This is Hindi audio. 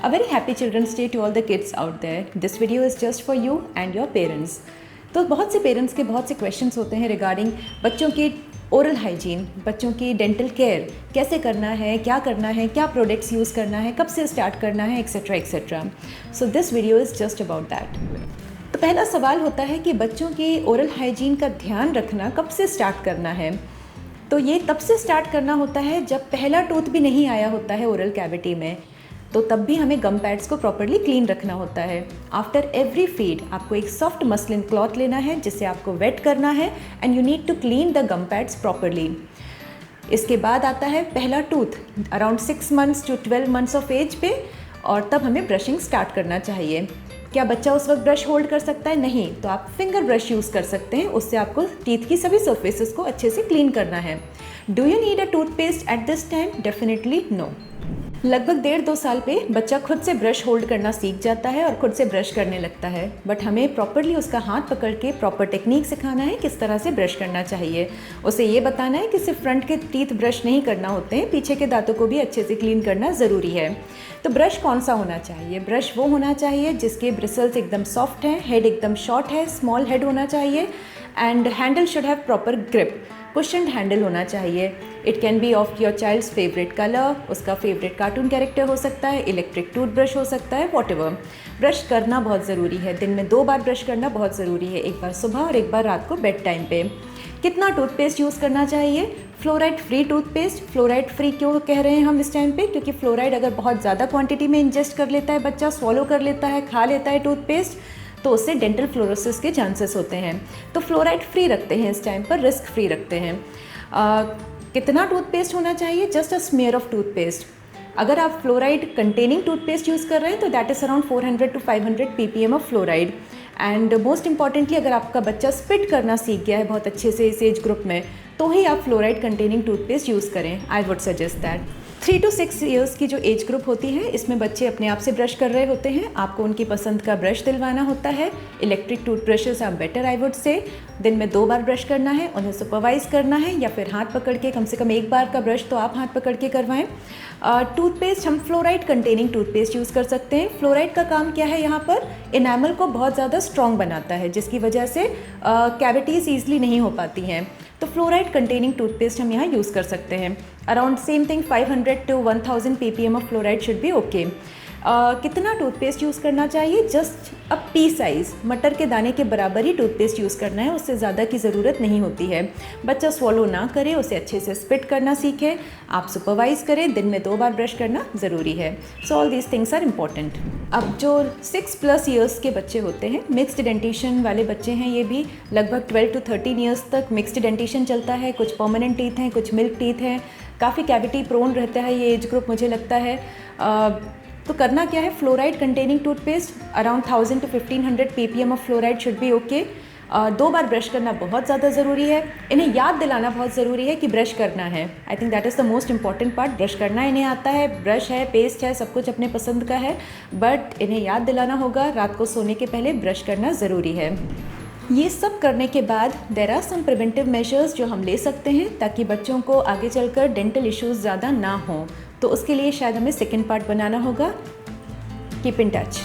A very happy Children's Day to all the kids out there. This video is just for you and your parents. तो बहुत से पेरेंट्स के बहुत से क्वेश्चंस होते हैं रिगार्डिंग बच्चों की ओरल हाइजीन, बच्चों की डेंटल केयर कैसे करना है, क्या प्रोडक्ट्स यूज़ करना है, कब से स्टार्ट करना है, etcetera etcetera. So this video is just about that. तो पहला सवाल होता है कि बच्चों की ओरल हाइजीन का ध्यान रखना कब से स्टार्ट करना है. तो ये तब से स्टार्ट करना होता है जब पहला टूथ भी नहीं आया होता है ओरल कैविटी में, तो तब भी हमें गम पैड्स को प्रॉपरली क्लीन रखना होता है. आफ्टर एवरी फीड आपको एक सॉफ्ट मसलिन क्लॉथ लेना है जिसे आपको वेट करना है and you need to clean the gum pads properly. इसके बाद आता है पहला tooth around 6 months to 12 months of age पे, और तब हमें ब्रशिंग स्टार्ट करना चाहिए. क्या बच्चा उस वक्त ब्रश होल्ड कर सकता है? नहीं, तो आप फिंगर ब्रश यूज़ कर सकते हैं. उससे आपको टीथ की सभी सर्फेसेस को अच्छे से क्लीन करना है. Do you need a toothpaste at this time? Definitely no. लगभग 1.5-2 साल पे बच्चा खुद से ब्रश होल्ड करना सीख जाता है और खुद से ब्रश करने लगता है, बट हमें प्रॉपरली उसका हाथ पकड़ के प्रॉपर टेक्निक सिखाना है किस तरह से ब्रश करना चाहिए. उसे ये बताना है कि सिर्फ फ्रंट के टीथ ब्रश नहीं करना होते हैं, पीछे के दांतों को भी अच्छे से क्लीन करना ज़रूरी है. तो ब्रश कौन सा होना चाहिए? ब्रश वो होना चाहिए जिसके ब्रिसल्स एकदम सॉफ्ट हैं, हेड एकदम शॉर्ट है, स्मॉल हेड होना चाहिए and handle should have proper grip. Cushioned handle होना चाहिए. It can be of your child's favourite colour, उसका फेवरेट कार्टून कैरेक्टर हो सकता है, इलेक्ट्रिक टूथब्रश हो सकता है, वॉटएवर. ब्रश करना बहुत ज़रूरी है. दिन में 2 बार ब्रश करना बहुत ज़रूरी है, एक बार सुबह और एक बार रात को बेड टाइम पे. कितना टूथपेस्ट यूज़ करना चाहिए? Fluoride free toothpaste. Fluoride free क्यों कह रहे हैं हम इस टाइम पे? क्योंकि फ्लोराइड अगर बहुत ज़्यादा क्वांटिटी में इंजेस्ट कर लेता है बच्चा, स्वॉलो कर लेता है, खा लेता है टूथपेस्ट, तो उससे डेंटल फ्लोरोसिस के चांसेस होते हैं. तो फ्लोराइड फ्री रखते हैं इस टाइम पर, रिस्क फ्री रखते हैं. कितना टूथपेस्ट होना चाहिए? Just a smear of toothpaste. अगर आप फ्लोराइड कंटेनिंग टूथपेस्ट यूज़ कर रहे हैं तो that is around 400 to 500 ppm of fluoride. And most importantly अगर आपका बच्चा स्पिट करना सीख गया है बहुत अच्छे से इस एज ग्रुप में, तो ही आप फ्लोराइड कंटेनिंग टूथपेस्ट यूज़ करें. I would suggest that. 3 to 6 years की जो एज ग्रुप होती है, इसमें बच्चे अपने आप से ब्रश कर रहे होते हैं. आपको उनकी पसंद का ब्रश दिलवाना होता है. Electric toothbrushes are better, I would say. दिन में 2 बार ब्रश करना है, उन्हें सुपरवाइज करना है, या फिर हाथ पकड़ के कम से कम 1 बार का ब्रश तो आप हाथ पकड़ के करवाएं. टूथपेस्ट हम फ्लोराइड कंटेनिंग टूथपेस्ट यूज़ कर सकते हैं. फ्लोराइड का काम क्या है यहाँ पर? इनेमल को बहुत ज़्यादा स्ट्रॉन्ग बनाता है, जिसकी वजह से कैविटीज़ ईजिली नहीं हो पाती हैं. तो फ्लोराइड कंटेनिंग टूथपेस्ट हम यहाँ यूज़ कर सकते हैं. Around same thing 500 to 1000 ppm of fluoride should be okay. कितना टूथपेस्ट यूज़ करना चाहिए? जस्ट अ पी साइज़, मटर के दाने के बराबर ही टूथपेस्ट यूज़ करना है, उससे ज़्यादा की ज़रूरत नहीं होती है. बच्चा स्वॉलो ना करे, उसे अच्छे से स्पिट करना सीखे, आप सुपरवाइज़ करें. दिन में 2 बार ब्रश करना ज़रूरी है. So all these things are important. अब जो 6+ years के बच्चे होते हैं, मिक्स्ड डेंटिशन वाले बच्चे हैं, ये भी लगभग 12 to 13 years तक मिक्स्ड डेंटिशन चलता है. कुछ परमानेंट टीथ हैं, कुछ मिल्क टीथ हैं. काफ़ी कैविटी प्रोन रहता है ये एज ग्रुप, मुझे लगता है. तो करना क्या है? Fluoride containing toothpaste around 1000 to 1500 ppm of fluoride should be okay. 2 bar brush करना बहुत ज़्यादा ज़रूरी है. इन्हें याद दिलाना बहुत ज़रूरी है कि ब्रश करना है. I think that is the most important part. Brush करना इन्हें आता है, ब्रश है, पेस्ट है, सब कुछ अपने पसंद का है, बट इन्हें याद दिलाना होगा रात को सोने के पहले ब्रश करना ज़रूरी है. ये सब करने के बाद there are some preventive measures जो हम ले सकते हैं ताकि बच्चों को आगे चलकर डेंटल इश्यूज़ ज़्यादा ना हों. तो उसके लिए शायद हमें सेकेंड पार्ट बनाना होगा. Keep in touch.